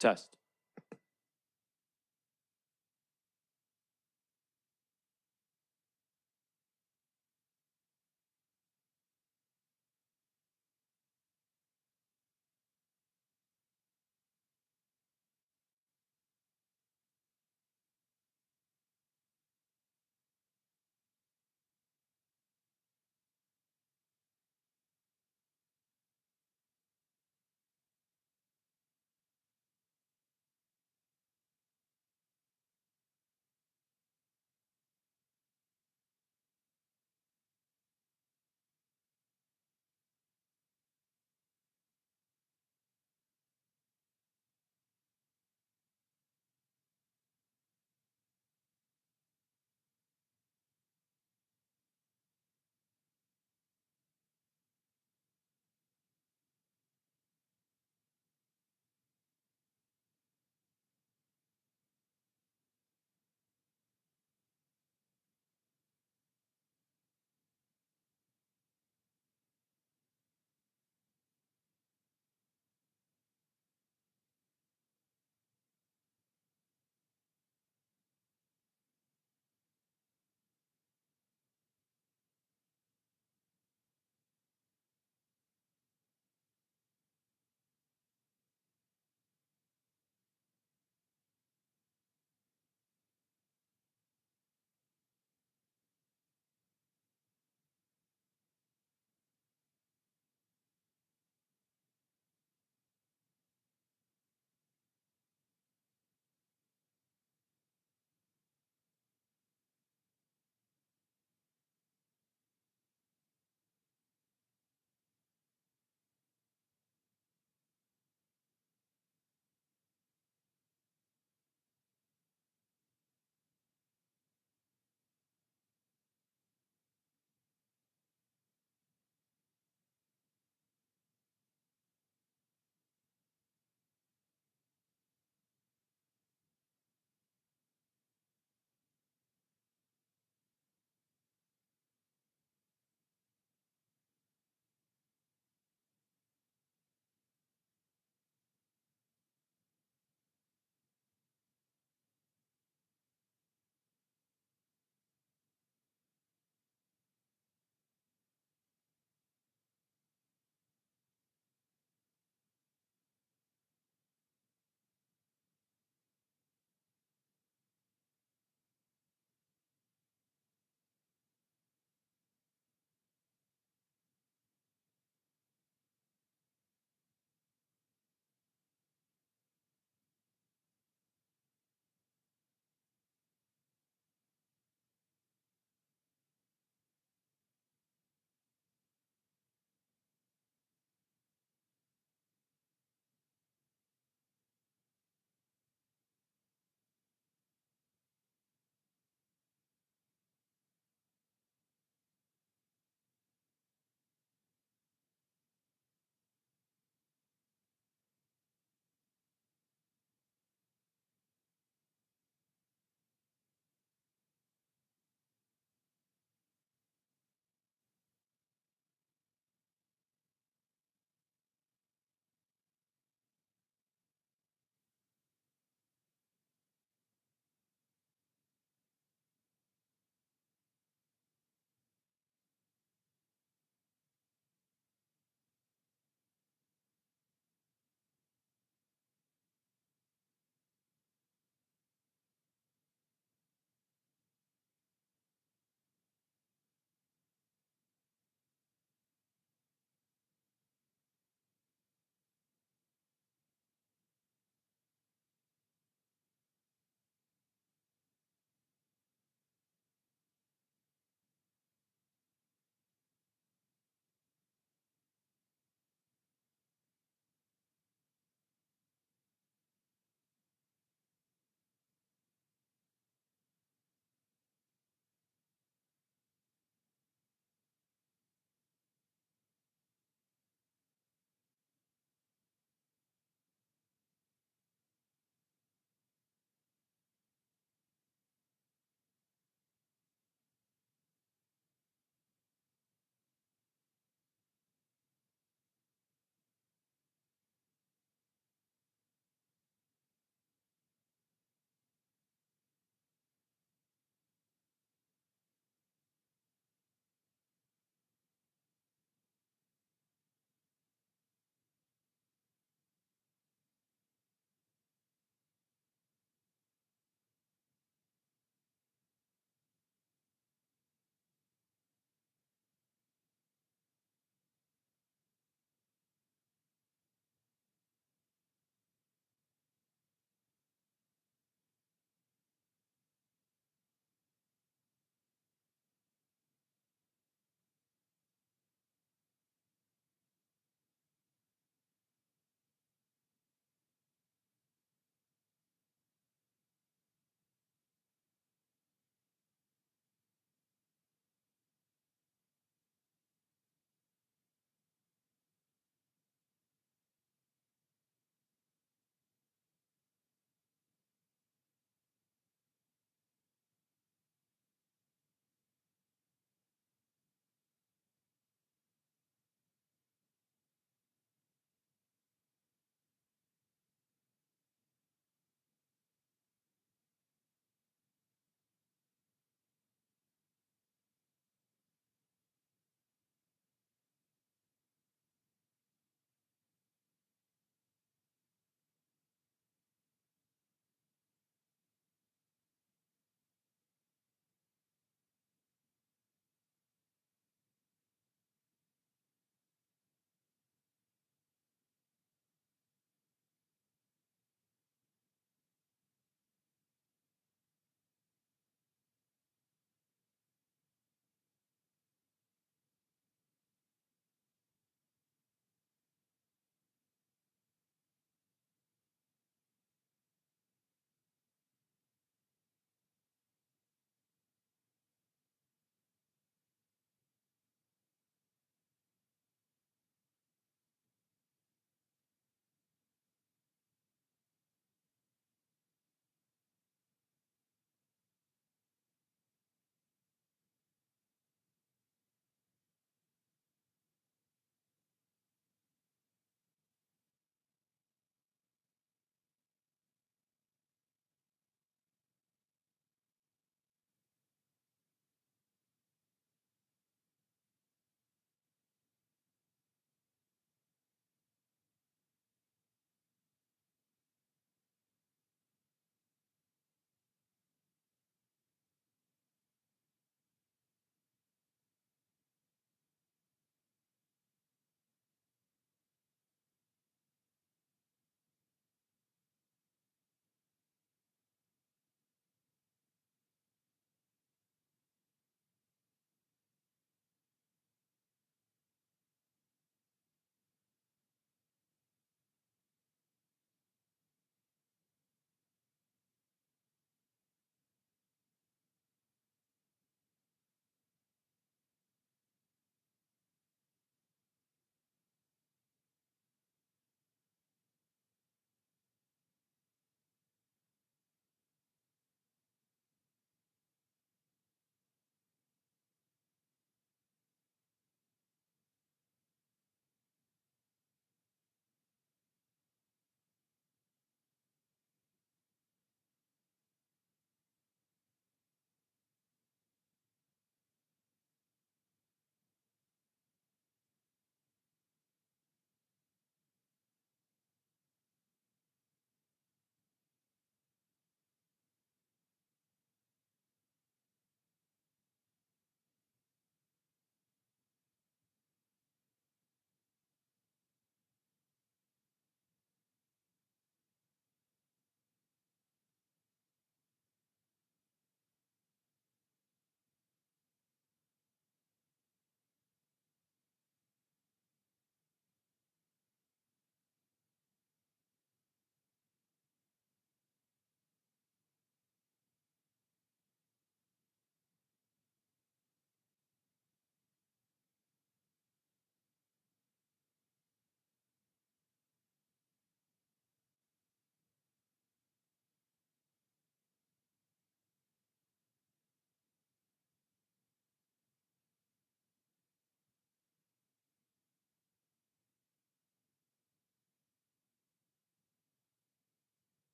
Test.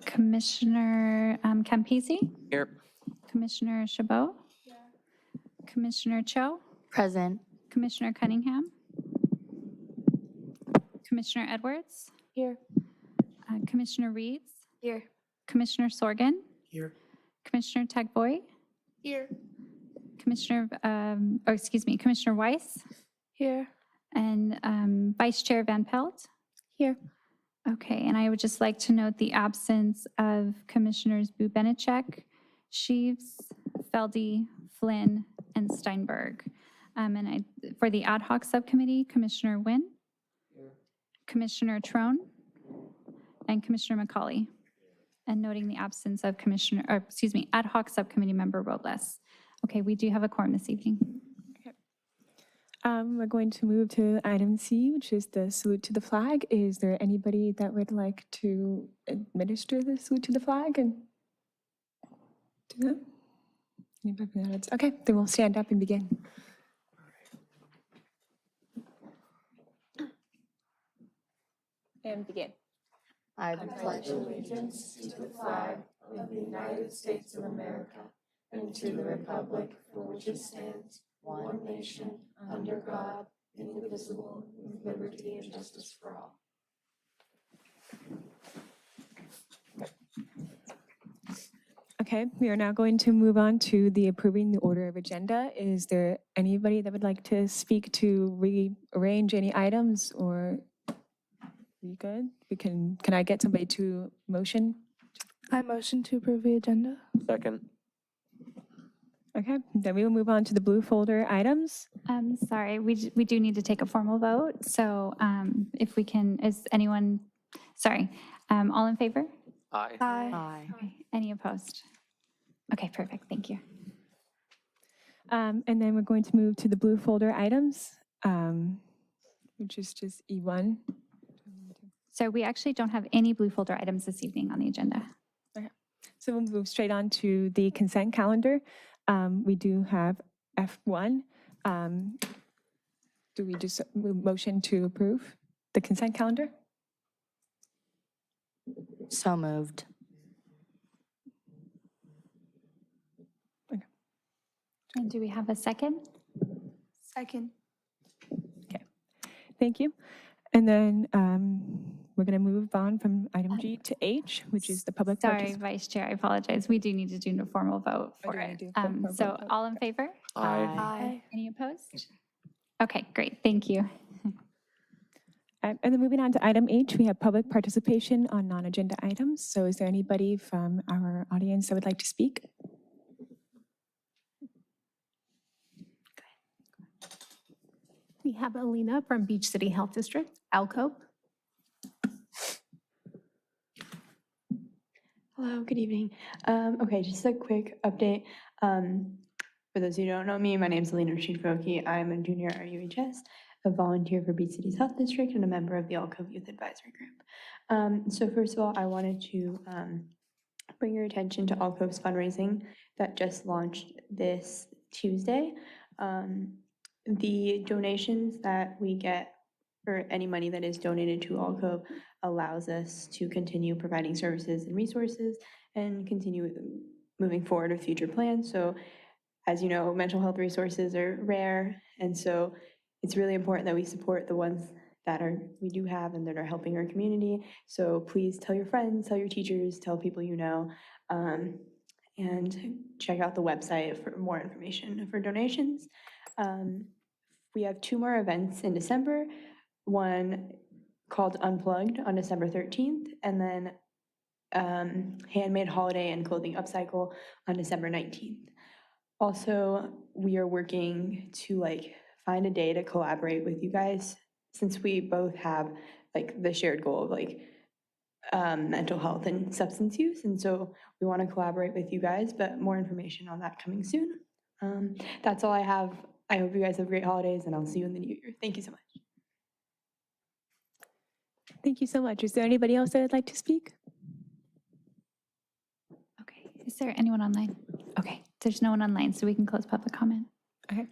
Commissioner Campisi, Here. Commissioner Chabot, Commissioner Cho, Present. Commissioner Cunningham, Commissioner Edwards, Here. Commissioner Reeds, Here. Commissioner Sorgan, Here. Commissioner Tagboy, Here. Commissioner Weiss, Here. and Vice Chair Van Pelt. Here. Okay, and I would just like to note the absence of Commissioners Bubenechek, Sheaves, Feldy, Flynn, and Steinberg. For the ad hoc subcommittee, Commissioner Wynn, Commissioner Trone, and Commissioner McCauley. And noting the absence of ad hoc subcommittee member Robles. Okay, we do have a quorum this evening. We're going to move to item C, which is the salute to the flag. Is there anybody that would like to administer the salute to the flag and do that? Anybody from the audience? Okay, then we'll stand up and begin. And begin. I pledge allegiance to the flag of the United States of America and to the republic for which it stands, one nation, under God, indivisible, with liberty and justice for all. Okay, we are now going to move on to the approving the order of agenda. Is there anybody that would like to speak to rearrange any items, or we good? Can I get somebody to motion? I motion to approve the agenda. Second. Okay, then we will move on to the blue folder items. Sorry, we do need to take a formal vote. So if we can, all in favor? Aye. Aye. Okay, any opposed? Okay, perfect, thank you. And then we're going to move to the blue folder items, which is just E1. So we actually don't have any blue folder items this evening on the agenda. So we'll move straight on to the consent calendar. We do have F1. Do we just motion to approve the consent calendar? So moved. And do we have a second? Second. Thank you. And then we're going to move on from item G to H, which is the public Sorry, participation. Vice Chair, I apologize. We do need to do a formal vote Oh, for do we it. do a formal So vote? all in favor? Aye. Aye. Any opposed? Okay, great, thank you. And then moving on to item H, we have public participation on non-agenda items. So is there anybody from our audience that would like to speak? We have Alina from Beach City Health District, ALCO. Hello, good evening. Okay, just a quick update. For those who don't know me, my name is Alina Rashid-Foki. I'm a junior at UHS, a volunteer for Beach City's Health District, and a member of the ALCO Youth Advisory Group. So first of all, I wanted to bring your attention to ALCO's fundraising that just launched this Tuesday. The donations that we get, or any money that is donated to ALCO, allows us to continue providing services and resources and continue moving forward with future plans. So as you know, mental health resources are rare, and so it's really important that we support the ones that we do have and that are helping our community. So please tell your friends, tell your teachers, tell people you know, and check out the website for more information for donations. We have 2 more events in December, one called Unplugged on December 13th, and then Handmade Holiday and Clothing Upcycle on December 19th. Also, we are working to find a day to collaborate with you guys, since we both have the shared goal of mental health and substance use, and so we want to collaborate with you guys, but more information on that coming soon. That's all I have. I hope you guys have great holidays, and I'll see you in the new year. Thank you so much. Thank you so much. Is there anybody else that would like to speak? Okay, is there anyone online? Okay, there's no one online, so we can close public comment. Okay,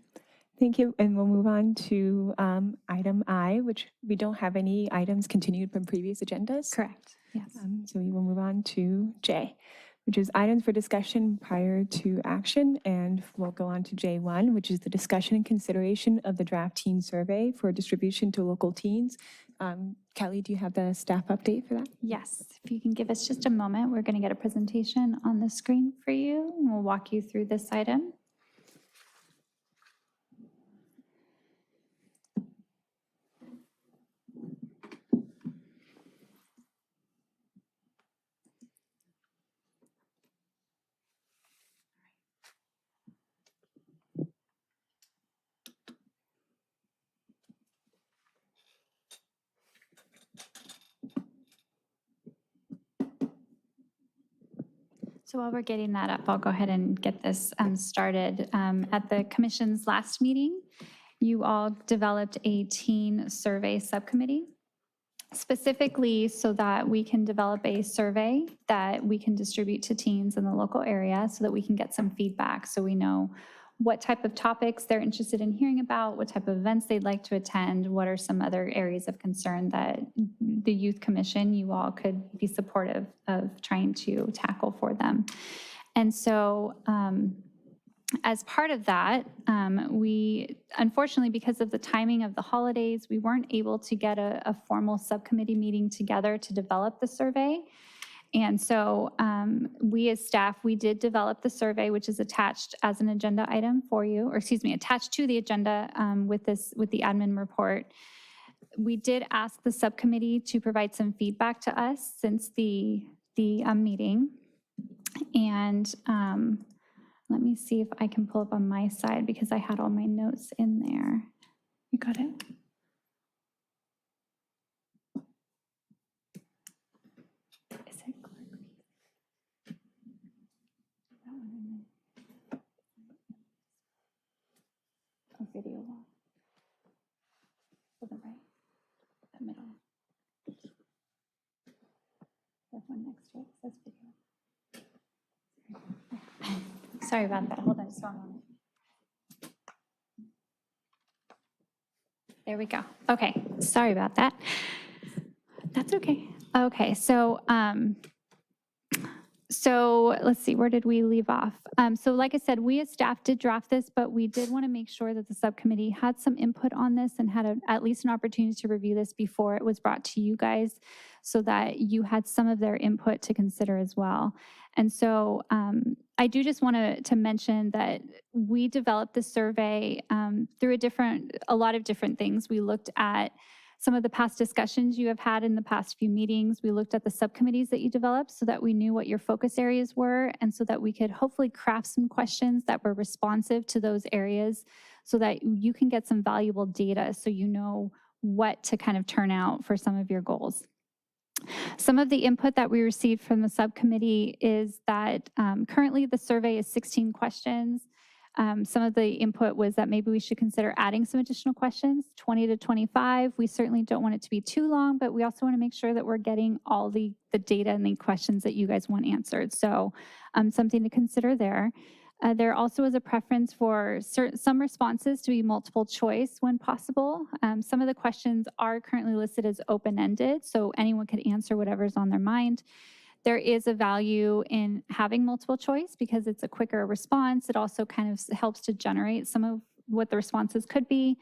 thank you. And we'll move on to item I, which we don't have any items continued from previous agendas. Correct. Yes. So we will move on to J, which is items for discussion prior to action. And we'll go on to J1, which is the discussion and consideration of the draft teen survey for distribution to local teens. Kelly, do you have the staff update for that? Yes, if you can give us just a moment, we're going to get a presentation on the screen for you, and we'll walk you through this item. So while we're getting that up, I'll go ahead and get this started. At the commission's last meeting, you all developed a teen survey subcommittee, specifically so that we can develop a survey that we can distribute to teens in the local area so that we can get some feedback, so we know what type of topics they're interested in hearing about, what type of events they'd like to attend, what are some other areas of concern that the Youth Commission, you all could be supportive of trying to tackle for them. And so as part of that, we, unfortunately, because of the timing of the holidays, we weren't able to get a formal subcommittee meeting together to develop the survey. And so we as staff, we did develop the survey, which is attached as an agenda item for you, or excuse me, attached to the agenda with the admin report. We did ask the subcommittee to provide some feedback to us since the meeting. And let me see if I can pull up on my side because I had all my notes in there. You got it? Is it clear? That one and then a video wall. To the right, the middle. There's one next to it, it says video. Sorry about that, hold on just one moment. There we go. Okay, sorry about that. That's okay. Okay, so let's see, where did we leave off? So like I said, we as staff did draft this, but we did want to make sure that the subcommittee had some input on this and had at least an opportunity to review this before it was brought to you guys so that you had some of their input to consider as well. And so I do just want to mention that we developed this survey through a lot of different things. We looked at some of the past discussions you have had in the past few meetings. We looked at the subcommittees that you developed so that we knew what your focus areas were and so that we could hopefully craft some questions that were responsive to those areas so that you can get some valuable data so you know what to kind of turn out for some of your goals. Some of the input that we received from the subcommittee is that currently the survey is 16 questions. Some of the input was that maybe we should consider adding some additional questions, 20 to 25. We certainly don't want it to be too long, but we also want to make sure that we're getting all the data and the questions that you guys want answered. So something to consider there. There also is a preference for some responses to be multiple choice when possible. Some of the questions are currently listed as open-ended, so anyone could answer whatever's on their mind. There is a value in having multiple choice because it's a quicker response. It also kind of helps to generate some of what the responses could be.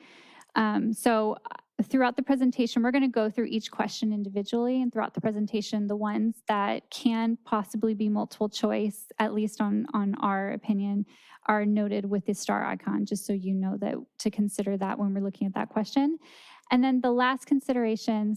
So throughout the presentation, we're going to go through each question individually, and throughout the presentation, the ones that can possibly be multiple choice, at least on our opinion, are noted with the star icon, just so you know that to consider that when we're looking at that question. And then the last consideration,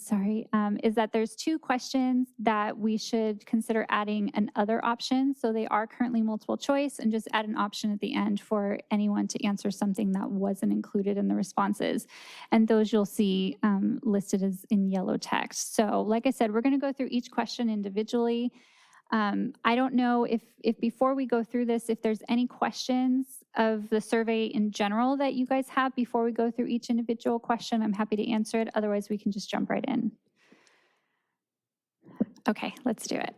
is that there's 2 questions that we should consider adding an other option. So they are currently multiple choice, and just add an option at the end for anyone to answer something that wasn't included in the responses. And those you'll see listed as in yellow text. So like I said, we're going to go through each question individually. I don't know if before we go through this, if there's any questions of the survey in general that you guys have before we go through each individual question. I'm happy to answer it. Otherwise, we can just jump right in. Okay, let's do it.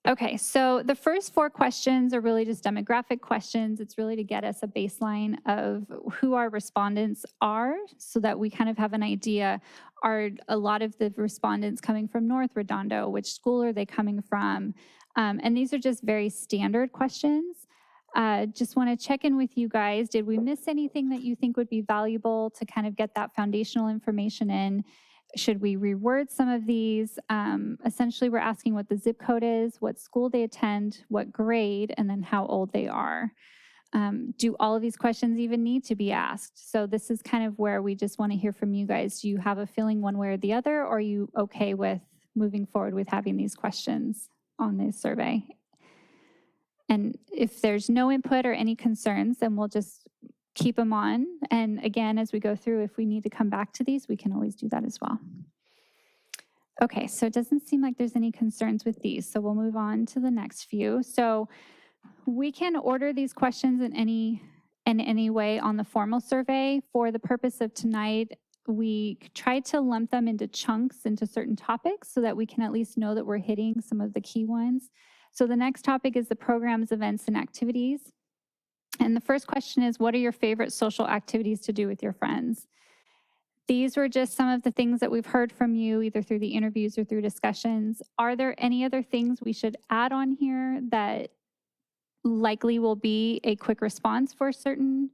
Okay, so the first 4 questions are really just demographic questions. It's really to get us a baseline of who our respondents are so that we kind of have an idea. Are a lot of the respondents coming from North Redondo? Which school are they coming from? And these are just very standard questions. Just want to check in with you guys. Did we miss anything that you think would be valuable to kind of get that foundational information in? Should we reword some of these? Essentially, we're asking what the zip code is, what school they attend, what grade, and then how old they are. Do all of these questions even need to be asked? So this is kind of where we just want to hear from you guys. Do you have a feeling one way or the other, or are you okay with moving forward with having these questions on this survey? And if there's no input or any concerns, then we'll just keep them on. And again, as we go through, if we need to come back to these, we can always do that as well. Okay, so it doesn't seem like there's any concerns with these. So we'll move on to the next few. So we can order these questions in any way on the formal survey. For the purpose of tonight, we tried to lump them into chunks into certain topics so that we can at least know that we're hitting some of the key ones. So the next topic is the programs, events, and activities. And the first question is, what are your favorite social activities to do with your friends? These were just some of the things that we've heard from you, either through the interviews or through discussions. Are there any other things we should add on here that likely will be a quick response for certain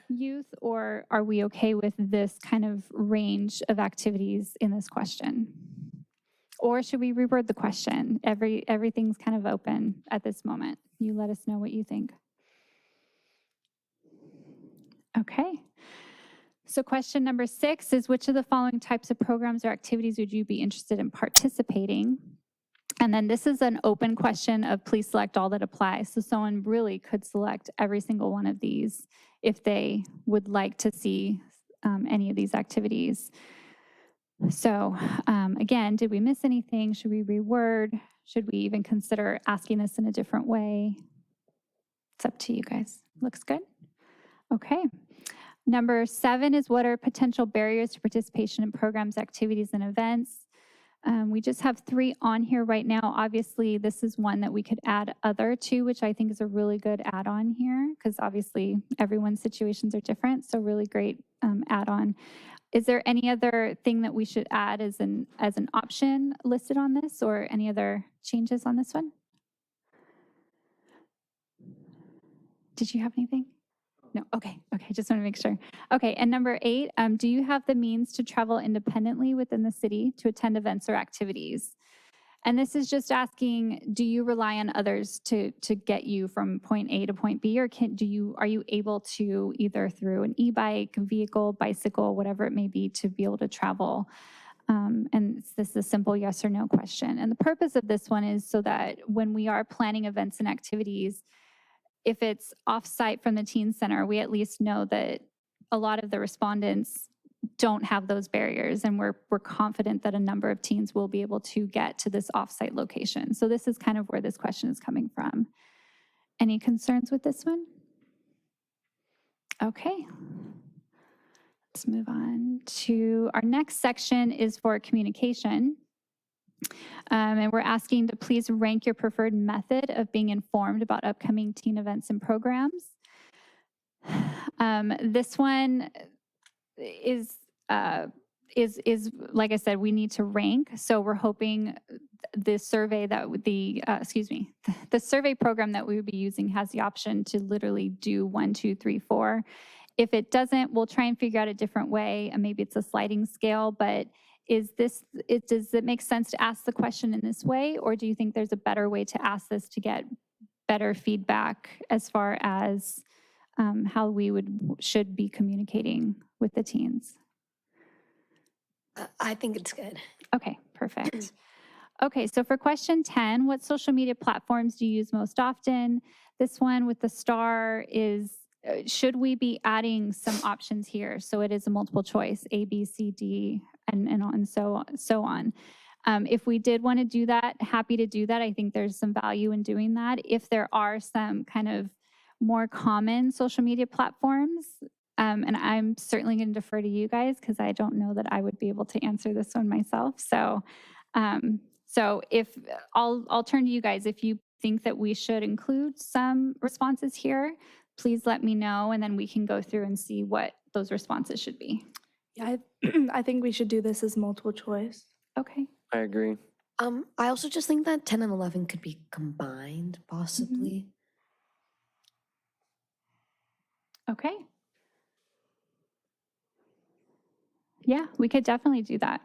youth, or are we okay with this kind of range of activities in this question? Or should we reword the question? Everything's kind of open at this moment. You let us know what you think. Okay. So question number 6 is, which of the following types of programs or activities would you be interested in participating? And then this is an open question of please select all that apply. So someone really could select every single one of these if they would like to see any of these activities. So again, did we miss anything? Should we reword? Should we even consider asking this in a different way? It's up to you guys. Looks good? Okay. Number 7 is, what are potential barriers to participation in programs, activities, and events? We just have 3 on here right now. Obviously, this is one that we could add other to, which I think is a really good add-on here, because obviously everyone's situations are different, so really great add-on. Is there any other thing that we should add as an option listed on this, or any other changes on this one? Did you have anything? No, okay, just want to make sure. Okay, and number 8, do you have the means to travel independently within the city to attend events or activities? And this is just asking, do you rely on others to get you from point A to point B, or are you able to, either through an e-bike, vehicle, bicycle, whatever it may be, to be able to travel? And this is a simple yes or no question. And the purpose of this one is so that when we are planning events and activities, if it's off-site from the teen center, we at least know that a lot of the respondents don't have those barriers, and we're confident that a number of teens will be able to get to this off-site location. So this is kind of where this question is coming from. Any concerns with this one? Okay. Let's move on to our next section is for communication. And we're asking to please rank your preferred method of being informed about upcoming teen events and programs. This one is like I said, we need to rank. So we're hoping the survey the survey program that we would be using has the option to literally do 1, 2, 3, 4. If it doesn't, we'll try and figure out a different way, and maybe it's a sliding scale, but does it make sense to ask the question in this way, or do you think there's a better way to ask this to get better feedback as far as how we should be communicating with the teens? I think it's good. Okay, perfect. Okay, so for question 10, what social media platforms do you use most often? This one with the star is, should we be adding some options here? So it is a multiple choice, A, B, C, D, and so on. If we did want to do that, happy to do that. I think there's some value in doing that. If there are some kind of more common social media platforms, and I'm certainly going to defer to you guys because I don't know that I would be able to answer this one myself. So So if, I'll turn to you guys. If you think that we should include some responses here, please let me know, and then we can go through and see what those responses should be. Yeah, I think we should do this as multiple choice. Okay. I agree. I also just think that 10 and 11 could be combined, possibly. Okay. Yeah, we could definitely do that.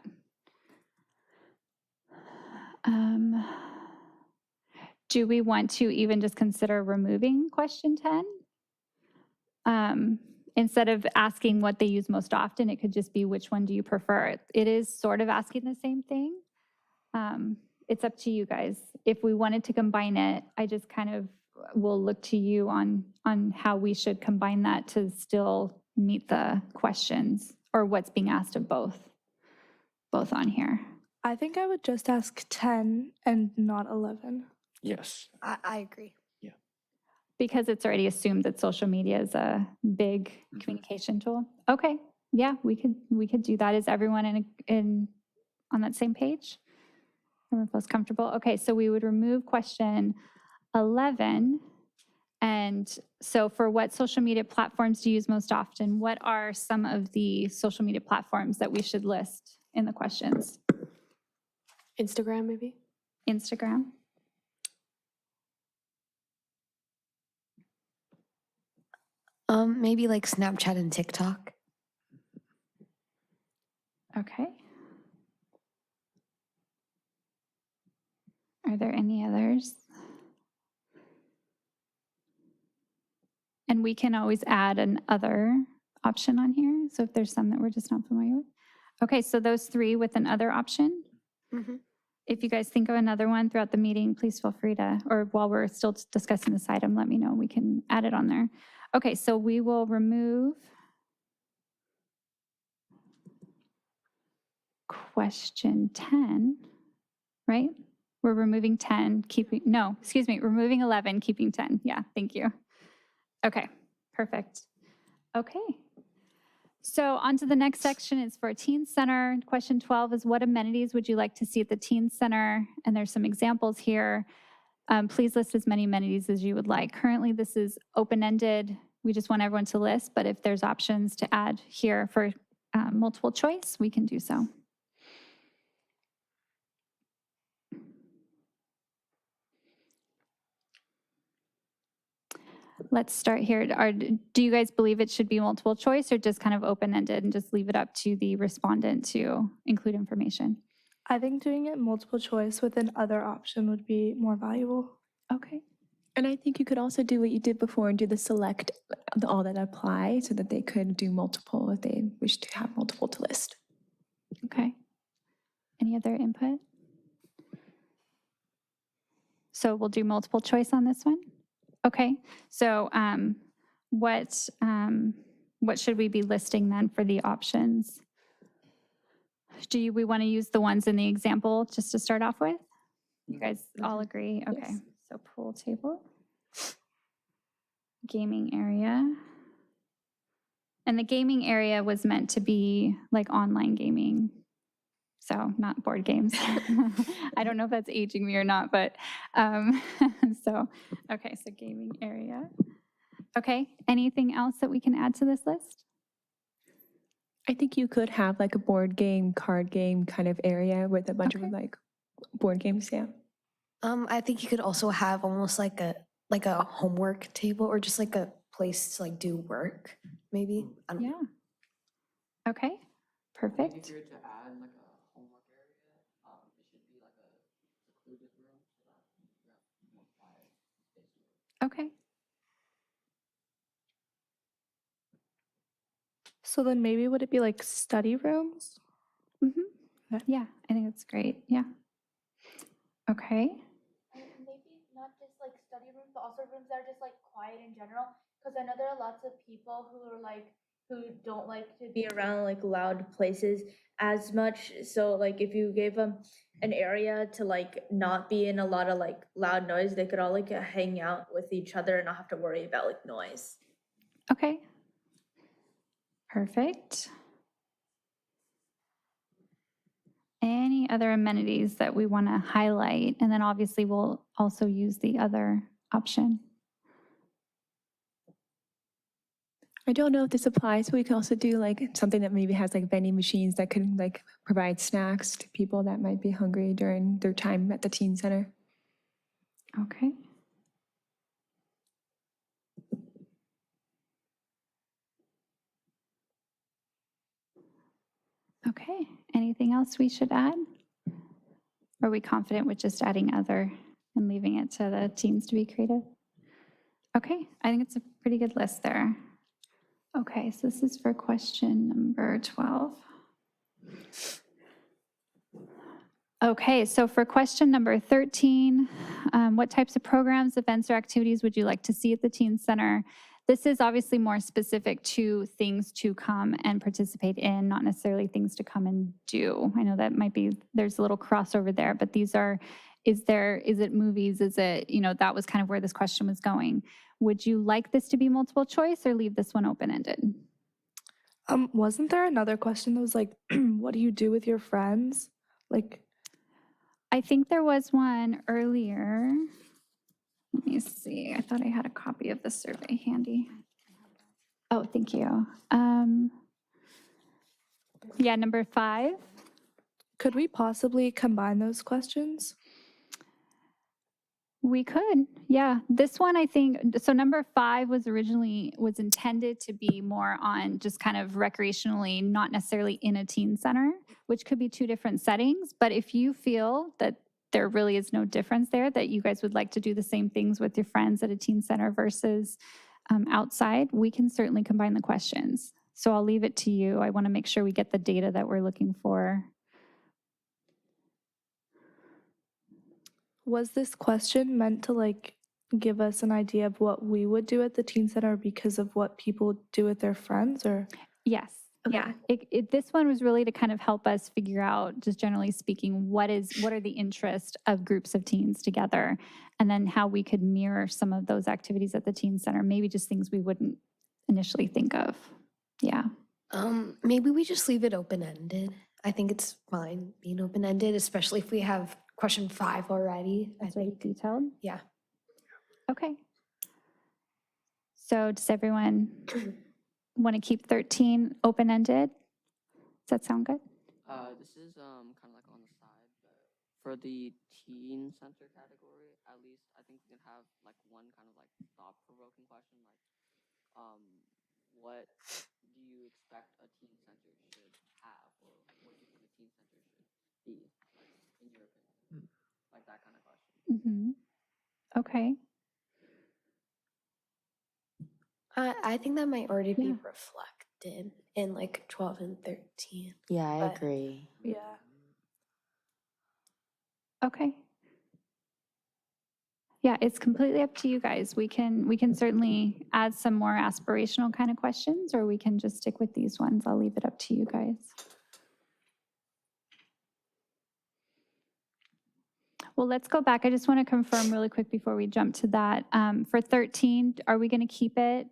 Do we want to even just consider removing question 10? Instead of asking what they use most often, it could just be which one do you prefer? It is sort of asking the same thing. It's up to you guys. If we wanted to combine it, I just kind of will look to you on how we should combine that to still meet the questions or what's being asked of both on here. I think I would just ask 10 and not 11. Yes. I agree. Because it's already assumed that social media is a big communication tool. Okay, yeah, we could do that. Is everyone on that same page? Everyone feels comfortable? Okay, so we would remove question 11. And so for what social media platforms do you use most often? What are some of the social media platforms that we should list in the questions? Instagram, maybe? Instagram? Maybe like Snapchat and TikTok. Okay. Are there any others? And we can always add an other option on here. So if there's some that we're just not familiar with. Okay, so those three with an other option. Mhm. If you guys think of another one throughout the meeting, please feel free to, or while we're still discussing this item, let me know. We can add it on there. Okay, so we will remove question 10, right? We're removing 10, removing 11, keeping 10. Yeah, thank you. Okay, perfect. Okay. So on to the next section is for Teen Center. Question 12 is what amenities would you like to see at the Teen Center? And there's some examples here. Please list as many amenities as you would like. Currently, this is open-ended. We just want everyone to list, but if there's options to add here for multiple choice, we can do so. Let's start here. Do you guys believe it should be multiple choice or just kind of open-ended and just leave it up to the respondent to include information? I think doing it multiple choice with an other option would be more valuable. Okay. And I think you could also do what you did before and do the select all that apply so that they could do multiple if they wish to have multiple to list. Okay. Any other input? So we'll do multiple choice on this one? Okay. So what should we be listing then for the options? We want to use the ones in the example just to start off with? You guys all agree? Okay. Yes. So pool table, gaming area. And the gaming area was meant to be like online gaming. So not board games. I don't know if that's aging me or not, but okay, so gaming area. Okay, anything else that we can add to this list? I think you could have like a board game, card game kind of area with a bunch of Okay. like board games, yeah. I think you could also have almost like a homework table or just like a place to like do work, maybe. I don't know. Yeah. Okay, perfect. If you were to add like a homework area, it should be like a secluded room so that you have more quiet space to work. Okay. So then maybe would it be like study rooms? Okay. Yeah, I think that's great. Yeah. Okay. Maybe not just like study rooms, but also rooms that are just like quiet in general. Because I know there are lots of people who don't like to be around like loud places as much. So like if you gave them an area to like not be in a lot of like loud noise, they could all like hang out with each other and not have to worry about like noise. Okay. Perfect. any other amenities that we want to highlight? And then obviously we'll also use the other option. I don't know if this applies, but we can also do like something that maybe has like vending machines that could like provide snacks to people that might be hungry during their time at the teen center. Okay. Okay, anything else we should add? Are we confident with just adding other and leaving it to the teens to be creative? Okay, I think it's a pretty good list there. Okay, so this is for question number 12. Okay, so for question number 13, what types of programs, events, or activities would you like to see at the Teen Center? This is obviously more specific to things to come and participate in, not necessarily things to come and do. I know that might be, there's a little crossover there, but these are, is it movies? Is it, that was kind of where this question was going. Would you like this to be multiple choice or leave this one open-ended? Wasn't there another question that was like, what do you do with your friends? Like, I think there was one earlier. Let me see. I thought I had a copy of the survey handy. Oh, thank you. Yeah, number 5. could we possibly combine those questions? We could, yeah. This one, I think, so number 5 was intended to be more on just kind of recreationally, not necessarily in a teen center, which could be 2 different settings. But if you feel that there really is no difference there, that you guys would like to do the same things with your friends at a teen center versus outside, we can certainly combine the questions. So I'll leave it to you. I want to make sure we get the data that we're looking for. Was this question meant to like give us an idea of what we would do at the teen center because of what people do with their friends, or? Yes. Yeah. This one was really to kind of help us figure out, just generally speaking, what are the interests of groups of teens together, and then how we could mirror some of those activities at the teen center, maybe just things we wouldn't initially think of. Yeah. Maybe we just leave it open-ended. I think it's fine being open-ended, especially if we have question 5 already. That's already detailed? Yeah. Okay. So does everyone want to keep 13 open-ended? Does that sound good? This is kind of like on the side, but for the teen center category, at least I think we can have like one kind of like thought-provoking question, like what do you expect a teen center should have, or what do you think a teen center should be, like in your opinion, like that kind of question. Mm-hmm. Okay. I think that might already be Yeah. reflected in like 12 and 13. Yeah, I But- agree. Yeah. Okay. Yeah, it's completely up to you guys. We can certainly add some more aspirational kind of questions, or we can just stick with these ones. I'll leave it up to you guys. Well, let's go back. I just want to confirm really quick before we jump to that. For 13, are we going to keep it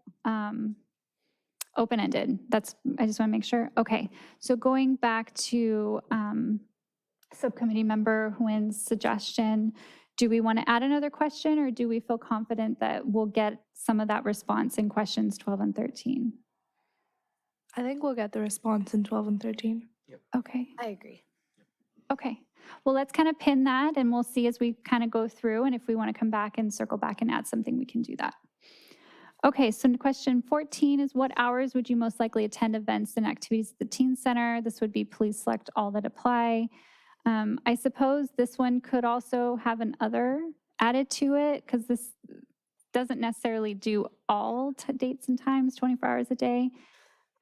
open-ended? I just want to make sure. Okay, so going back to subcommittee member Nguyen's suggestion, do we want to add another question, or do we feel confident that we'll get some of that response in questions 12 and 13? I think we'll get the response in 12 and 13. Okay. I agree. Okay. Well, let's kind of pin that, and we'll see as we kind of go through, and if we want to come back and circle back and add something, we can do that. Okay, so question 14 is, what hours would you most likely attend events and activities at the Teen Center? This would be please select all that apply. I suppose this one could also have an other added to it, because this doesn't necessarily do all dates and times 24 hours a day.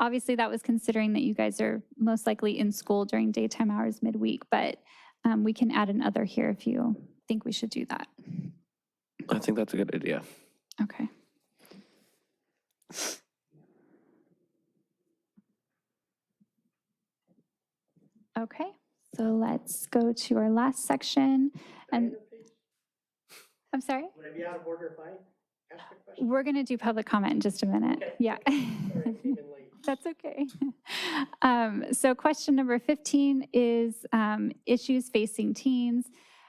Obviously, that was considering that you guys are most likely in school during daytime hours midweek, but we can add an other here if you think we should do that. I think that's a good idea. Okay. Okay, so let's go to our last section. And I'm sorry? Would I be out of order if I ask a question? We're going to do public comment in just a minute. Okay. Yeah. Sorry, I came in late. That's okay. So question number 15 is issues facing teens.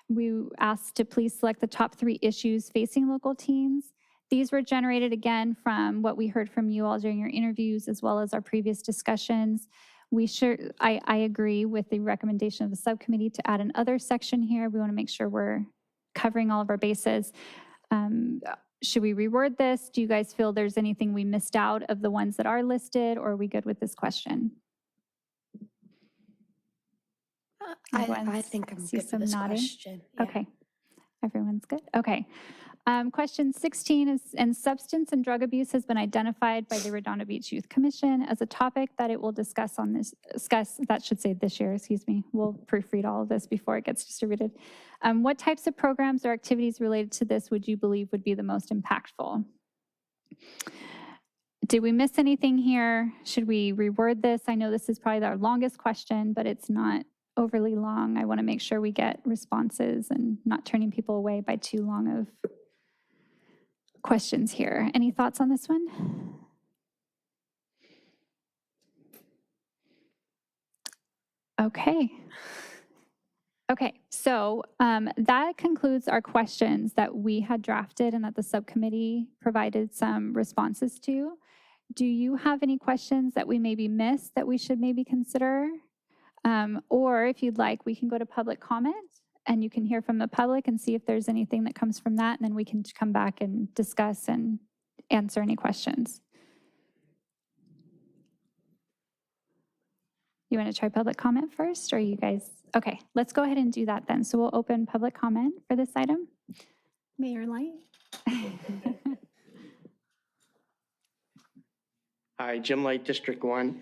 We asked to please select the top 3 issues facing local teens. These were generated again from what we heard from you all during your interviews, as well as our previous discussions. I agree with the recommendation of the subcommittee to add another section here. We want to make sure we're covering all of our bases. Should we reword this? Do you guys feel there's anything we missed out of the ones that are listed, or are we good with this question? I think I'm see good for some this nodding. question. Yeah. Okay. Everyone's good? Okay. Question 16 is, and substance and drug abuse has been identified by the Redondo Beach Youth Commission as a topic that it will discuss that should say this year, excuse me. We'll proofread all of this before it gets distributed. What types of programs or activities related to this would you believe would be the most impactful? Did we miss anything here? Should we reword this? I know this is probably our longest question, but it's not overly long. I want to make sure we get responses and not turning people away by too long of questions here. Any thoughts on this one? Okay. Okay, so that concludes our questions that we had drafted and that the subcommittee provided some responses to. Do you have any questions that we maybe missed that we should maybe consider? Or if you'd like, we can go to public comment and you can hear from the public and see if there's anything that comes from that, and then we can come back and discuss and answer any questions. You want to try public comment first, or you guys? Okay, let's go ahead and do that then. So we'll open public comment for this item. Mayor Light? Hi, Jim Light, District 1.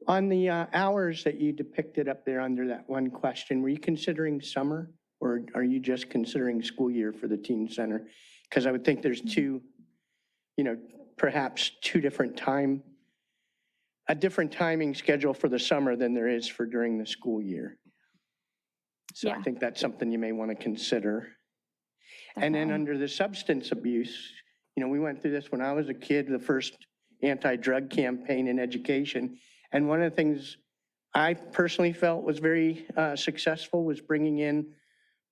On the hours that you depicted up there under that one question, were you considering summer, or are you just considering school year for the teen center? Because I would think there's perhaps a different timing schedule for the summer than there is for during the school year. So Yeah. I think that's something you may want to consider. And then Definitely. under the substance abuse, we went through this when I was a kid, the first anti-drug campaign in education. And one of the things I personally felt was very successful was bringing in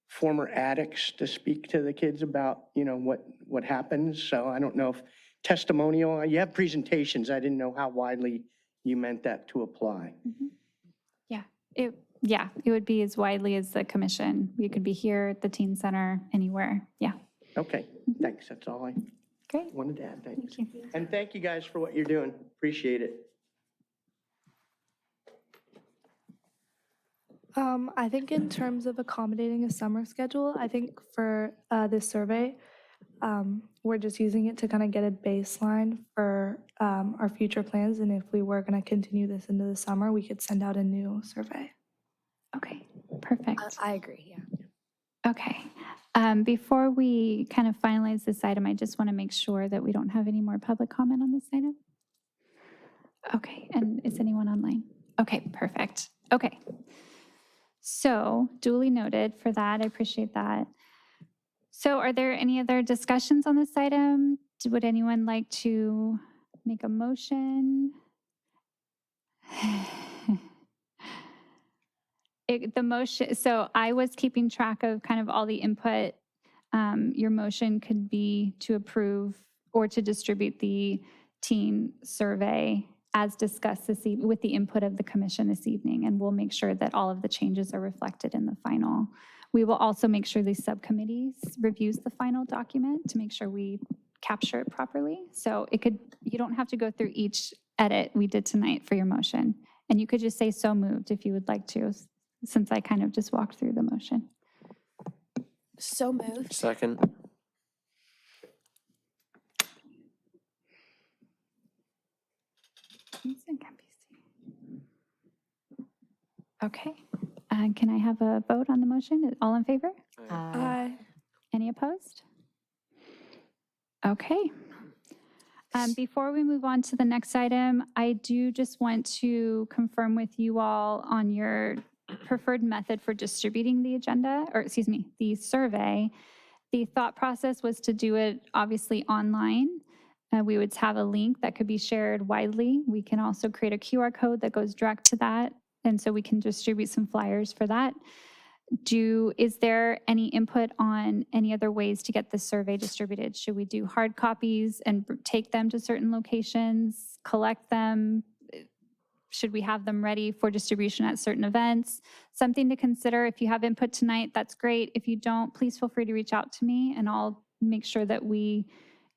former addicts to speak to the kids about, what happens. So I don't know if testimonial, you have presentations. I didn't know how widely you meant that to apply. Mm-hmm. It would be as widely as the commission. You could be here at the teen center, anywhere. Yeah. Okay, thanks. That's all I Great. wanted to add. Thanks. Thank you. And thank you guys for what you're doing. Appreciate it. I think in terms of accommodating a summer schedule, I think for this survey, we're just using it to kind of get a baseline for our future plans. And if we were going to continue this into the summer, we could send out a new survey. Okay, perfect. I agree, yeah. Okay. Before we kind of finalize this item, I just want to make sure that we don't have any more public comment on this item. Okay, and is anyone online? Okay, perfect. Okay. So duly noted for that. I appreciate that. So are there any other discussions on this item? Would anyone like to make a motion? The motion, so I was keeping track of kind of all the input. Your motion could be to approve or to distribute the teen survey as discussed with the input of the commission this evening, and we'll make sure that all of the changes are reflected in the final. We will also make sure the subcommittees reviews the final document to make sure we capture it properly. So you don't have to go through each edit we did tonight for your motion, and you could just say so moved if you would like to, since I kind of just walked through the motion. So moved. Second. Okay, can I have a vote on the motion? All in favor? Aye. Any opposed? Okay. Before we move on to the next item, I do just want to confirm with you all on your preferred method for distributing the agenda, or excuse me, the survey. The thought process was to do it obviously online. We would have a link that could be shared widely. We can also create a QR code that goes direct to that. And so we can distribute some flyers for that. Is there any input on any other ways to get this survey distributed? Should we do hard copies and take them to certain locations, collect them? Should we have them ready for distribution at certain events? Something to consider. If you have input tonight, that's great. If you don't, please feel free to reach out to me and I'll make sure that we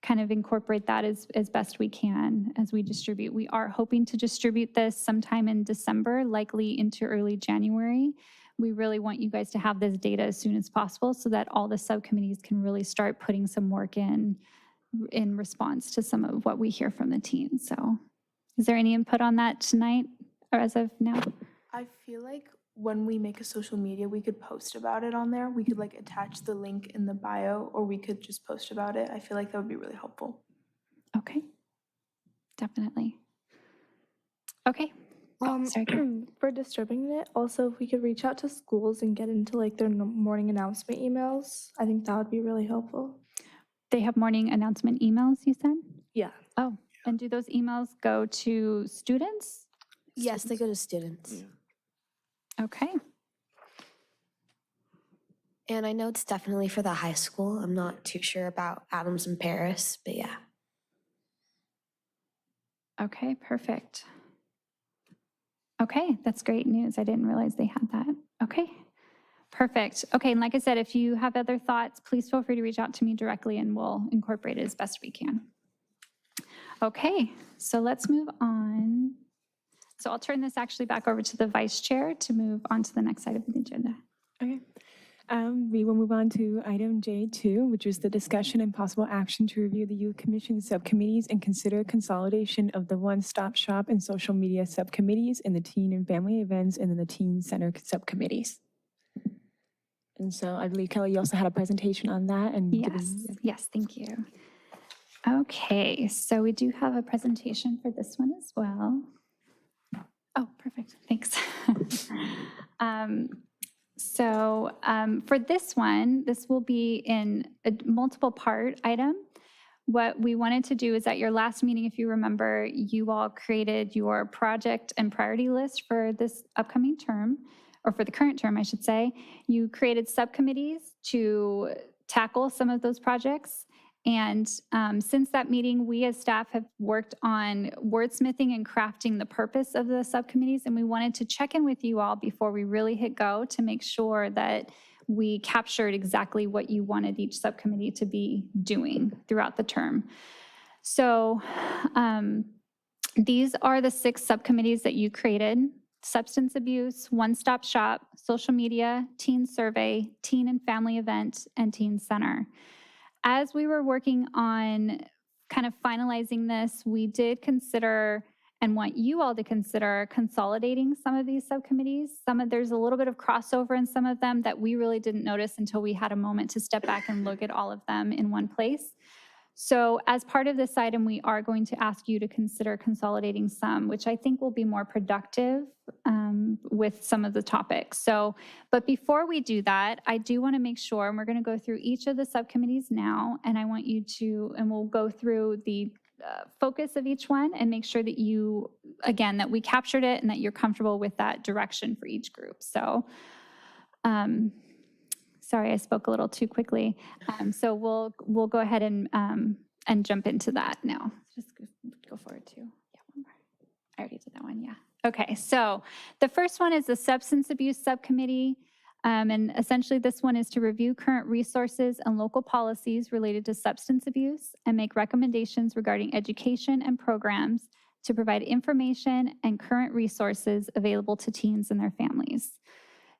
kind of incorporate that as best we can as we distribute. We are hoping to distribute this sometime in December, likely into early January. We really want you guys to have this data as soon as possible so that all the subcommittees can really start putting some work in response to some of what we hear from the teens. So is there any input on that tonight or as of now? I feel like when we make a social media, we could post about it on there. We could like attach the link in the bio, or we could just post about it. I feel like that would be really helpful. Okay, definitely. Okay. Sorry. For distributing it, also if we could reach out to schools and get into like their morning announcement emails, I think that would be really helpful. They have morning announcement emails, you said? Yeah. Oh, and do those emails go to students? Yes, they go to students. Yeah. Okay. And I know it's definitely for the high school. I'm not too sure about Adams and Paris, but yeah. Okay, perfect. Okay, that's great news. I didn't realize they had that. Okay, perfect. Okay, and like I said, if you have other thoughts, please feel free to reach out to me directly and we'll incorporate it as best we can. Okay, so let's move on. So I'll turn this actually back over to the vice chair to move on to the next item of the agenda. Okay. We will move on to item J2, which is the discussion and possible action to review the Youth Commission subcommittees and consider consolidation of the one-stop shop and social media subcommittees and the teen and family events and then the teen center subcommittees. And so I believe, Kelly, you also had a presentation on that. And Yes, thank you. Okay, so we do have a presentation for this one as well. Oh, perfect, thanks. For this one, this will be in a multiple part item. What we wanted to do is at your last meeting, if you remember, you all created your project and priority list for this upcoming term, or for the current term, I should say. You created subcommittees to tackle some of those projects. And since that meeting, we as staff have worked on wordsmithing and crafting the purpose of the subcommittees. And we wanted to check in with you all before we really hit go to make sure that we captured exactly what you wanted each subcommittee to be doing throughout the term. So these are the 6 subcommittees that you created: substance abuse, one-stop shop, social media, teen survey, teen and family event, and teen center. As we were working on kind of finalizing this, we did consider and want you all to consider consolidating some of these subcommittees. There's a little bit of crossover in some of them that we really didn't notice until we had a moment to step back and look at all of them in one place. So as part of this item, we are going to ask you to consider consolidating some, which I think will be more productive with some of the topics. But before we do that, I do want to make sure, and we're going to go through each of the subcommittees now, and I want you to, and we'll go through the focus of each one and make sure that you, again, that we captured it and that you're comfortable with that direction for each group. So, sorry, I spoke a little too quickly. So we'll go ahead and jump into that now. Just go forward to, yeah, one more. I already did that one, yeah. Okay, so the first one is the Substance Abuse Subcommittee. And essentially this one is to review current resources and local policies related to substance abuse and make recommendations regarding education and programs to provide information and current resources available to teens and their families.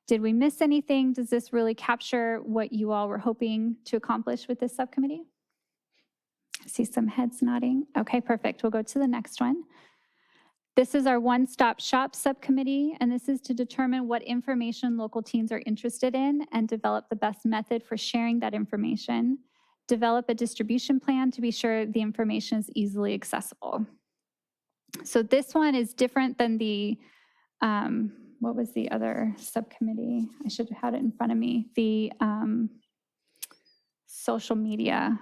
Did we miss anything? Does this really capture what you all were hoping to accomplish with this subcommittee? I see some heads nodding. Okay, perfect. We'll go to the next one. This is our one-stop shop subcommittee, and this is to determine what information local teens are interested in and develop the best method for sharing that information. Develop a distribution plan to be sure the information is easily accessible. So this one is different than the, what was the other subcommittee? I should have had it in front of me. The social media.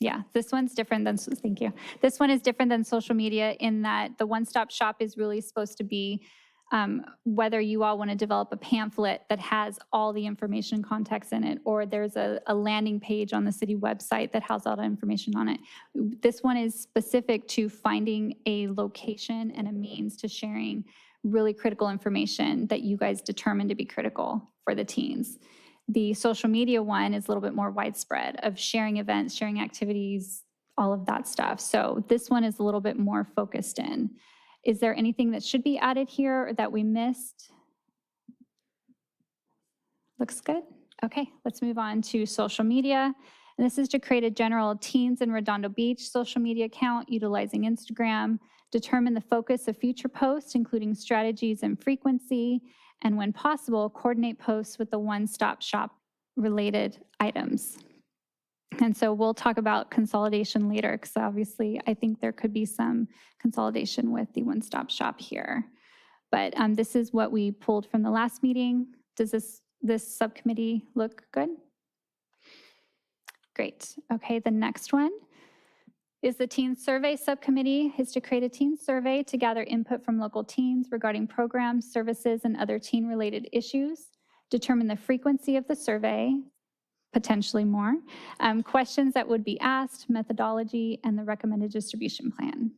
Yeah, this one's different than, thank you. This one is different than social media in that the one-stop shop is really supposed to be whether you all want to develop a pamphlet that has all the information context in it, or there's a landing page on the city website that has all the information on it. This one is specific to finding a location and a means to sharing really critical information that you guys determine to be critical for the teens. The social media one is a little bit more widespread of sharing events, sharing activities, all of that stuff. So this one is a little bit more focused in. Is there anything that should be added here or that we missed? Looks good. Okay, let's move on to social media. And this is to create a general Teens in Redondo Beach social media account utilizing Instagram, determine the focus of future posts, including strategies and frequency, and when possible, coordinate posts with the one-stop shop related items. And so we'll talk about consolidation later, because obviously I think there could be some consolidation with the one-stop shop here. But this is what we pulled from the last meeting. Does this subcommittee look good? Great. Okay, the next one is the Teen Survey Subcommittee, is to create a teen survey to gather input from local teens regarding programs, services, and other teen-related issues, determine the frequency of the survey, potentially more, questions that would be asked, methodology, and the recommended distribution plan.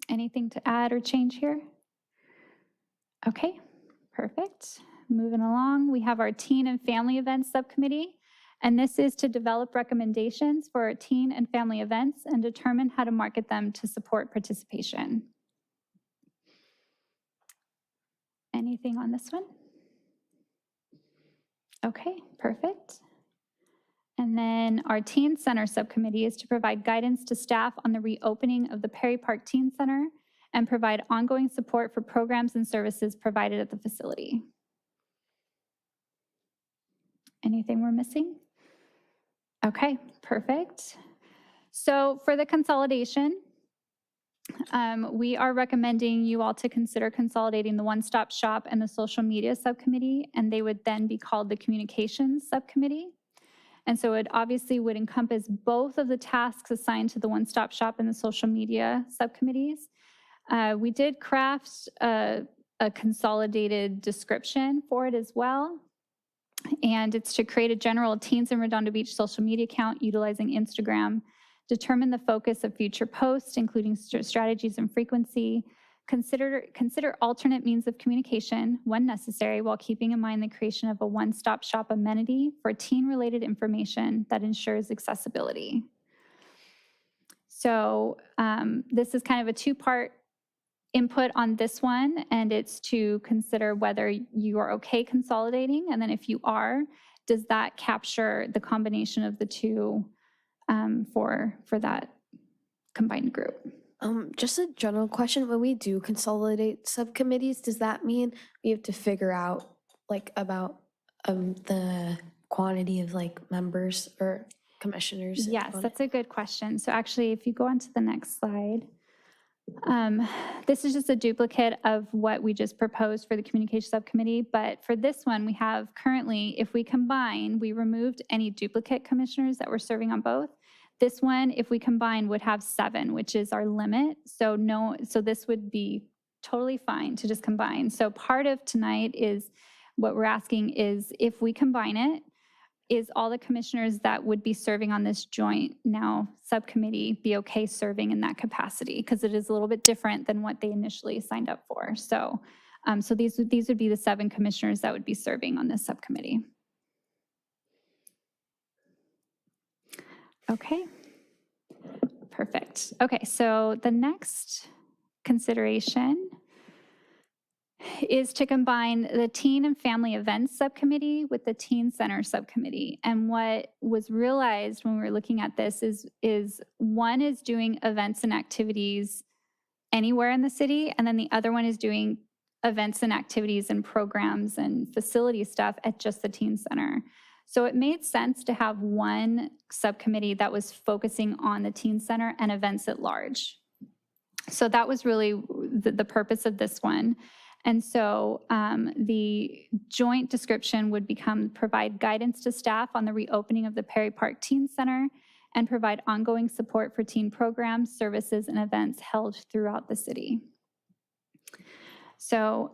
Anything to add or change here? Okay, perfect. Moving along, we have our Teen and Family Events Subcommittee, and this is to develop recommendations for our teen and family events and determine how to market them to support participation. Anything on this one? Okay, perfect. And then our Teen Center Subcommittee is to provide guidance to staff on the reopening of the Perry Park Teen Center and provide ongoing support for programs and services provided at the facility. Anything we're missing? Okay, perfect. So for the consolidation, we are recommending you all to consider consolidating the one-stop shop and the social media subcommittee, and they would then be called the communications subcommittee. And so it obviously would encompass both of the tasks assigned to the one-stop shop and the social media subcommittees. We did craft a consolidated description for it as well. And it's to create a general Teens in Redondo Beach social media account utilizing Instagram, determine the focus of future posts, including strategies and frequency, consider alternate means of communication when necessary, while keeping in mind the creation of a one-stop shop amenity for teen-related information that ensures accessibility. So this is kind of a two-part input on this one, and it's to consider whether you are okay consolidating, and then if you are, does that capture the combination of the two for that combined group? Just a general question, when we do consolidate subcommittees, does that mean we have to figure out like about the quantity of like members or commissioners? Yes, on it? that's a good question. So actually, if you go on to the next slide, this is just a duplicate of what we just proposed for the communication subcommittee. But for this one, we have currently, if we combine, we removed any duplicate commissioners that were serving on both. This one, if we combine, would have 7, which is our limit. So this would be totally fine to just combine. So part of tonight is what we're asking is if we combine it, is all the commissioners that would be serving on this joint now subcommittee be okay serving in that capacity? Because it is a little bit different than what they initially signed up for. So, so these would be the 7 commissioners that would be serving on this subcommittee. Okay, perfect. Okay, so the next consideration is to combine the Teen and Family Events Subcommittee with the Teen Center Subcommittee. And what was realized when we were looking at this is one is doing events and activities anywhere in the city, and then the other one is doing events and activities and programs and facility stuff at just the Teen Center. So it made sense to have one subcommittee that was focusing on the Teen Center and events at large. So that was really the purpose of this one. And so the joint description would become provide guidance to staff on the reopening of the Perry Park Teen Center and provide ongoing support for teen programs, services, and events held throughout the city. So,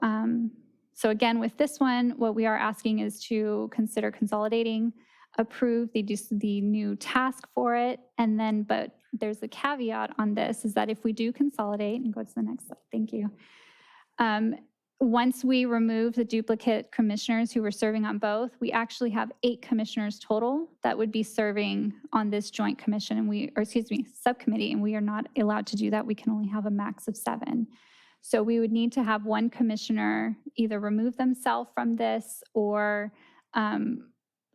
so again, with this one, what we are asking is to consider consolidating, approve the new task for it, and then, but there's a caveat on this, is that if we do consolidate, and go to the next slide, thank you. Once we remove the duplicate commissioners who were serving on both, we actually have 8 commissioners total that would be serving on this joint commission, and subcommittee, and we are not allowed to do that. We can only have a max of 7. So we would need to have one commissioner either remove themselves from this, or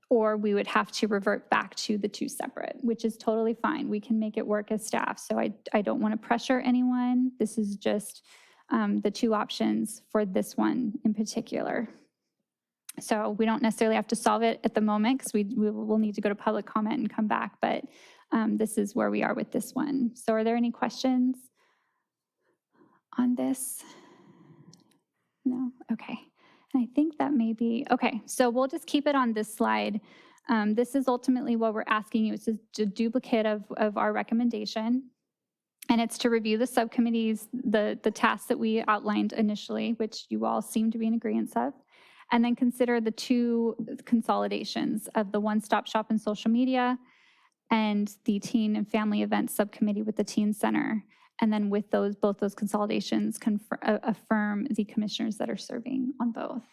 we would have to revert back to the 2 separate, which is totally fine. We can make it work as staff. So I don't want to pressure anyone. This is just the 2 options for this one in particular. So we don't necessarily have to solve it at the moment, because we will need to go to public comment and come back, but this is where we are with this one. So are there any questions on this? No? Okay. And I think that may be, okay, so we'll just keep it on this slide. This is ultimately what we're asking you. It's a duplicate of our recommendation. And it's to review the subcommittees, the tasks that we outlined initially, which you all seem to be in agreement of, and then consider the 2 consolidations of the One-Stop Shop and social media and the Teen and Family Events Subcommittee with the Teen Center. And then with both those consolidations, affirm the commissioners that are serving on both.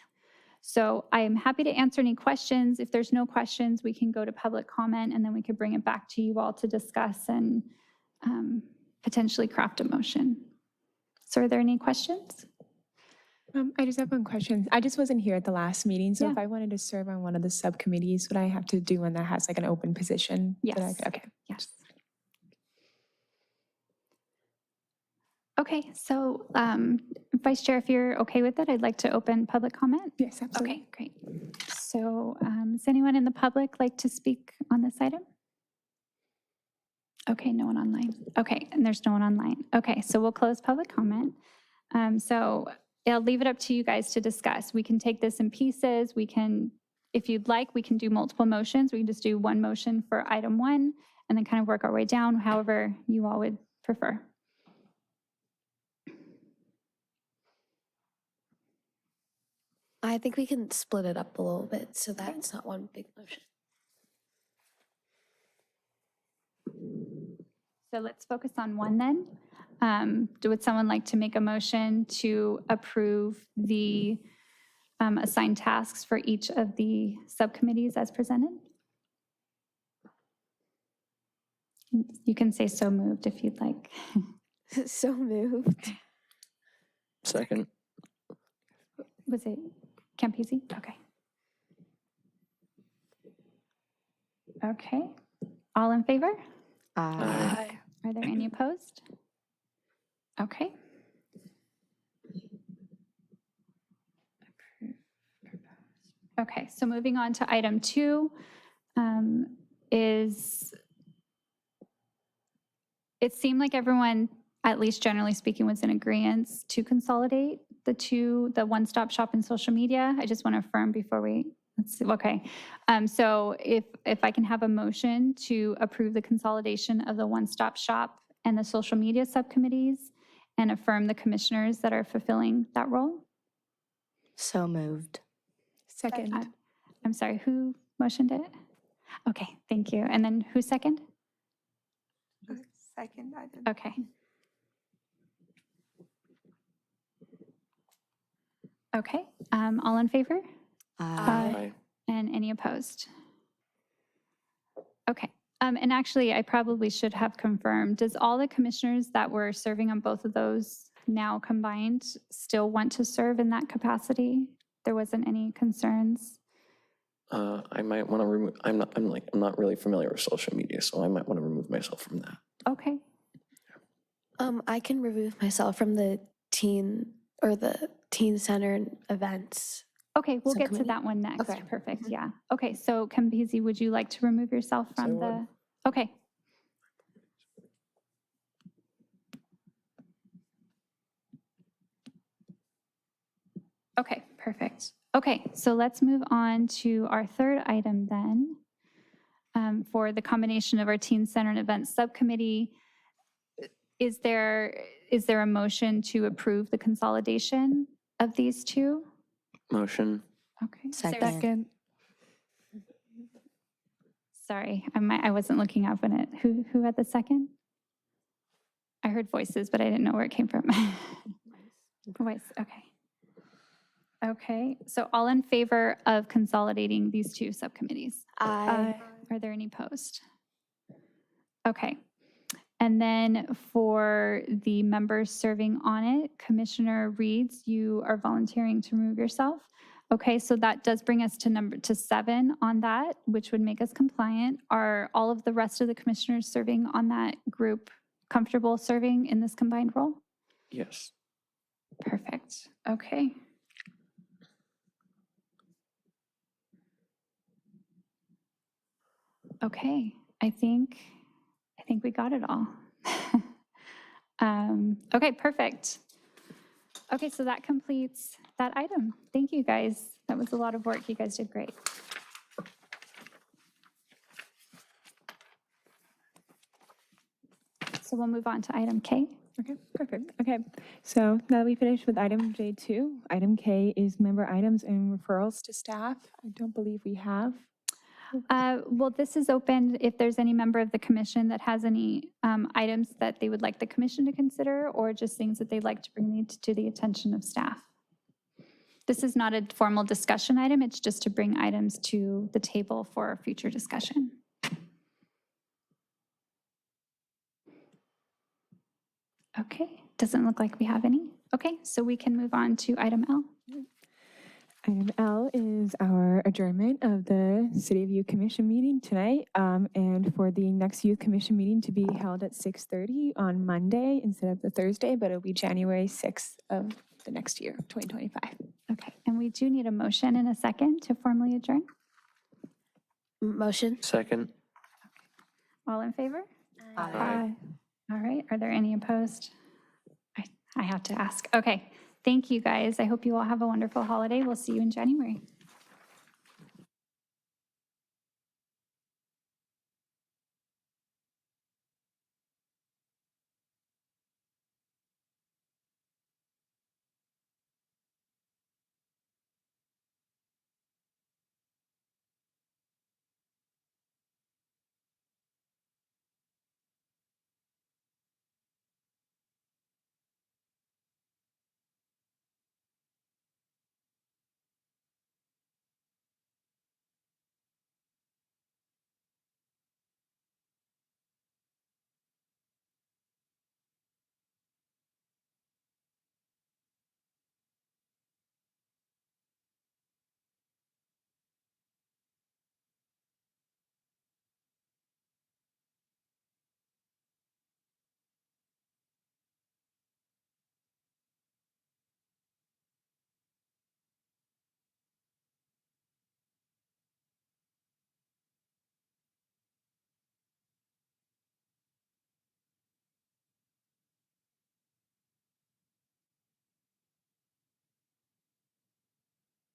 So I am happy to answer any questions. If there's no questions, we can go to public comment, and then we could bring it back to you all to discuss and potentially craft a motion. So are there any questions? I just have one question. I just wasn't here at the last meeting, so Yeah. if I wanted to serve on one of the subcommittees, would I have to do one that has like an open position? Yes. Okay. Yes. Okay, so Vice Chair, if you're okay with it, I'd like to open public comment. Yes, absolutely. Okay, great. So does anyone in the public like to speak on this item? Okay, no one online. Okay, and there's no one online. Okay, so we'll close public comment. So I'll leave it up to you guys to discuss. We can take this in pieces. We can, if you'd like, we can do multiple motions. We can just do one motion for item 1 and then kind of work our way down, however you all would prefer. I think we can split it up a little bit so that it's not one big motion. So let's focus on 1 then. Would someone like to make a motion to approve the assigned tasks for each of the subcommittees as presented? You can say so moved if you'd like. So moved. Second. Was it Campisi? Okay. Okay. All in favor? Aye. Are there any opposed? Okay. Okay, so moving on to item 2 is, it seemed like everyone, at least generally speaking, was in agreement to consolidate the One-Stop Shop and social media. I just want to affirm before we, let's see, okay. So if I can have a motion to approve the consolidation of the One-Stop Shop and the social media subcommittees and affirm the commissioners that are fulfilling that role. So moved. Second. I'm sorry, who motioned it? Okay, thank you. And then who second? Second, I did. Okay. Okay, all in favor? Aye. And any opposed? Okay, and actually, I probably should have confirmed, does all the commissioners that were serving on both of those now combined still want to serve in that capacity? There wasn't any concerns? I might want to remove, I'm not really familiar with social media, so I might want to remove myself from that. Okay, I can remove myself from the teen center and events. okay, we'll get to Subcommittee? that one next. Okay. Perfect, yeah. Okay, so Kambizi, would you like to remove yourself I from would. the? Okay. Okay, perfect. Okay, so let's move on to our third item then, for the combination of our Teen Center and Events Subcommittee. Is there a motion to approve the consolidation of these two? Motion. Okay. Is there a Second. Sorry, I wasn't looking up when it, who had the second? I heard voices, but I didn't know where it came from. Voice, okay. Okay, so all in favor of consolidating these two subcommittees? Aye. Are there any opposed? Okay. And then for the members serving on it, Commissioner Reeds, you are volunteering to remove yourself. Okay, so that does bring us to 7 on that, which would make us compliant. Are all of the rest of the commissioners serving on that group comfortable serving in this combined role? Yes. Perfect. Okay. Okay, I think we got it all. Okay, perfect. Okay, so that completes that item. Thank you, guys. That was a lot of work. You guys did great. So we'll move on to item K. Okay, perfect. Okay, so now that we finished with item J2, item K is member items and referrals to staff. I don't believe we have. Well, this is open if there's any member of the commission that has any items that they would like the commission to consider, or just things that they'd like to bring to the attention of staff. This is not a formal discussion item. It's just to bring items to the table for future discussion. Okay, doesn't look like we have any. Okay, so we can move on to item L. Item L is our adjournment of the City of Youth Commission meeting tonight, and for the next Youth Commission meeting to be held at 6:30 on Monday instead of the Thursday, but it'll be January 6th of the next year, 2025. Okay, and we do need a motion and a second to formally adjourn. Motion? Second. All in favor? Aye. All right, are there any opposed? I have to ask. Okay, thank you guys. I hope you all have a wonderful holiday. We'll see you in January.